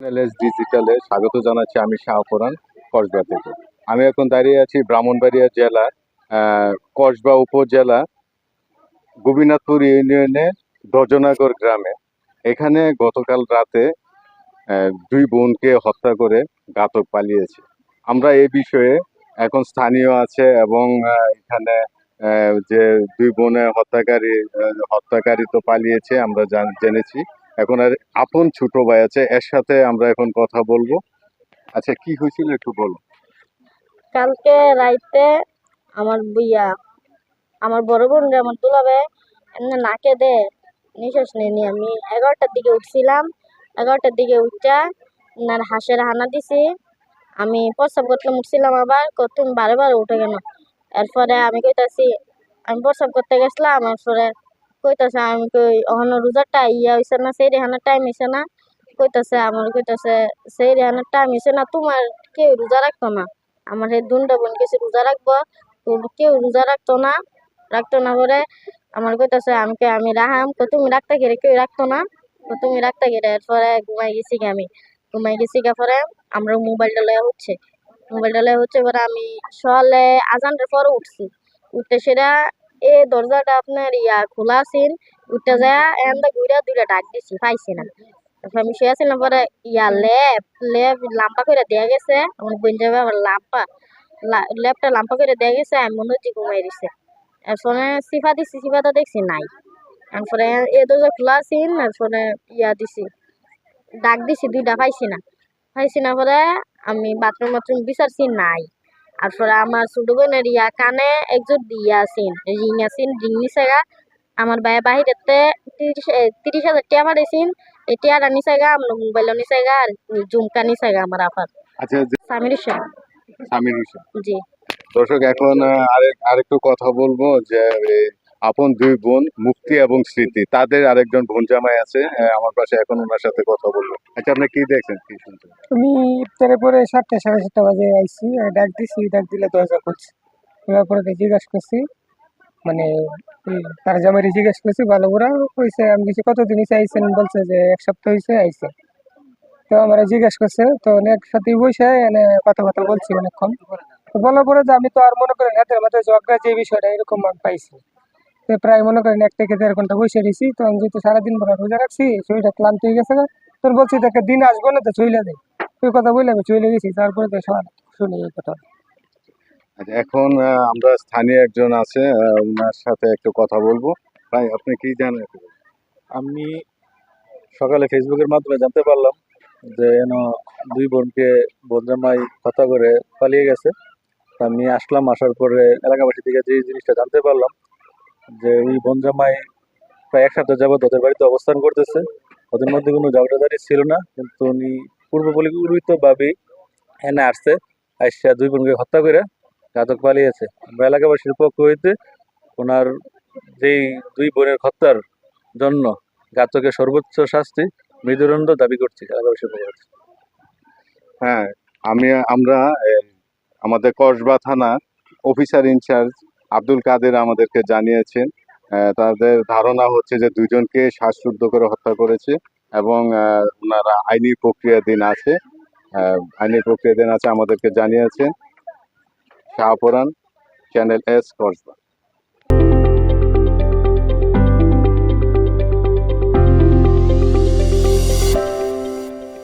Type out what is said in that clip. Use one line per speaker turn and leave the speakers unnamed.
S ডিজিটালে স্বাগত জানাচ্ছি। আমি শাহপরান, কসবা থেকে। আমি এখন দাঁড়িয়ে আছি ব্রাহ্মণবাড়িয়া জেলার কসবা উপজেলা গোপীনাথপুর ইউনিয়নের দজনাগর গ্রামে। এখানে গতকাল রাতে দুই বোনকে হত্যা করে ঘাতক পালিয়েছে। আমরা এই বিষয়ে এখন স্থানীয় আছে এবং এখানে যে দুই বোনের হত্যাকারী তো পালিয়েছে আমরা জেনেছি। এখন আর আপন ছোট ভাই আছে, এর সাথে আমরা এখন কথা বলবো। আচ্ছা, কি হয়েছিল একটু বলো।
কালকে রাইতে আমার আমার বড় বোন আমার দুলাবে এমনি নাকে দে নিঃশ্বাস নেয়নি। আমি 11টার দিকে উঠছিলাম। 11টার দিকে উঠা হাঁসের হানা দিছি। আমি প্রস্রাব করতে উঠছিলাম, আবার তুমি বারে বারে উঠে কেন? এরপরে আমি প্রস্রাব করতে গেছিলাম। এরপরে কইতাছে আমি অহন রোজারটা হইছে না, সেই রেহানার টাইম হইছে না। কইতাছে সেই রেহানার টাইম হইছে না, তোমার কেউ রোজা রাখতো না। আমার এই দুনটা বোন কিছু রোজা রাখবো, তো কেউ রোজা রাখতো না করে আমার কইতাছে আমি রাহাম, তো তুমি রাখতে গেলে কেউ রাখতো না, তো তুমি রাখতে গেলে। এরপরে ঘুমাই গেছি পরে আমরা মোবাইলটা লয়া হচ্ছে পরে আমি সকালে আজানের পরে উঠতে সেটা দরজাটা আপনার খোলা আছিল। উঠতে যায় এন্দা ঘুরা দুইটা ডাক দিছি, পাইছি না। তারপর আমি শুয়েছিলাম, পরে লেপ লেপ লাম্পা করে দেয়া গেছে। আমার বোন যাবে আবার লেপটা লাম্পা করে দেয়া গেছে। আমি মনে হচ্ছে ঘুমাই দিছে। এরপরে সিফাটা দেখছি নাই। এরপরে দরজা খোলা আছিল। এরপরে ডাক দিছি, দুইটা পাইছি না পরে আমি বাথরুম বিচারছি নাই। আর পরে আমার ছোট বোনের কানে একজোট রিং নিছেগা। আমার ভাই বাহিরেতে 30,000 টাকা পাঠাইছিল। এই টাকাটা নিছেগা, আমার মোবাইলও নিছেগা, আর ঝুমকা নিছেগা আমার আপার।
আচ্ছা,
সামির
হোসেন।
জি।
দর্শক, এখন আরেকটু কথা বলবো যে আপন দুই বোন মুক্তি এবং স্মৃতি, তাদের আরেকজন বোন জামাই আছে আমার পাশে, এখন ওনার সাথে কথা বলবো। আচ্ছা, আপনি কি দেখছেন, কি শুনছেন?
আমি ইফতারের পরে 7টা সাড়ে 7টা বাজে আইছি, ডাক দিছি, ডাক দিলে দরজা খুলছে। পরে জিজ্ঞাসা করছি, মানে তার জামাইরে জিজ্ঞাসা করছি ভালো করে, কইছে আমি কিছু কতদিন আইছেন, বলছে যে 1 সপ্তাহ হয়েছে আইছে। তো আমার জিজ্ঞাসা করছে, তো একসাথে বসে এনে কথা বলছি অনেকক্ষণ। তো বলার পরে যে আমি তো আর মনে করেন হাতের মাথায় ঝগড়া যে বিষয়টা এরকম আমি পাইছি। তো প্রায় মনে করেন 1 থেকে 1.5 ঘন্টা বসে দিয়েছি। তো আমি যেহেতু সারাদিন পরে রোজা রাখছি, শরীরটা ক্লান্ত হয়ে গেছে। তোর বলছি একটা দিন আসবো না, তো চলে যাই। ওই কথা বলে আমি চলে গেছি। তারপরে তো শুনি এই কথা।
আচ্ছা, এখন আমরা স্থানীয় একজন আছে, ওনার সাথে একটু কথা বলবো। ভাই, আপনি কি জানেন?
আমি সকালে ফেসবুকের মাধ্যমে জানতে পারলাম যে দুই বোনকে বনজামাই হত্যা করে পালিয়ে গেছে। আমি আসলাম, আসার পরে এলাকাবাসী থেকে যে জিনিসটা জানতে পারলাম যে ওই বনজামাই প্রায় 1 সপ্তাহ যাবৎ ওদের বাড়িতে অবস্থান করতেছে। ওদের মধ্যে কোনো ঝগড়াঝাটি ছিল না, কিন্তু উনি পূর্ব পরিকল্পিতভাবেই এনে আসছে, আইসা দুই বোনকে হত্যা করে ঘাতক পালিয়েছে। আমরা এলাকাবাসীর পক্ষ হইতে ওনার যেই দুই বোনের হত্যার জন্য ঘাতকের সর্বোচ্চ শাস্তি মৃত্যুদণ্ড দাবি করছি এলাকাবাসীর পক্ষ হইতে।
হ্যাঁ, আমরা আমাদের কসবা থানা অফিসার ইনচার্জ আব্দুল কাদের আমাদেরকে জানিয়েছেন, তাদের ধারণা হচ্ছে যে দুজনকে শ্বাসরুদ্ধ করে হত্যা করেছে এবং ওনারা আইনি প্রক্রিয়াধীন আছে আমাদেরকে জানিয়েছেন। Shahparan, channel S, Kasba.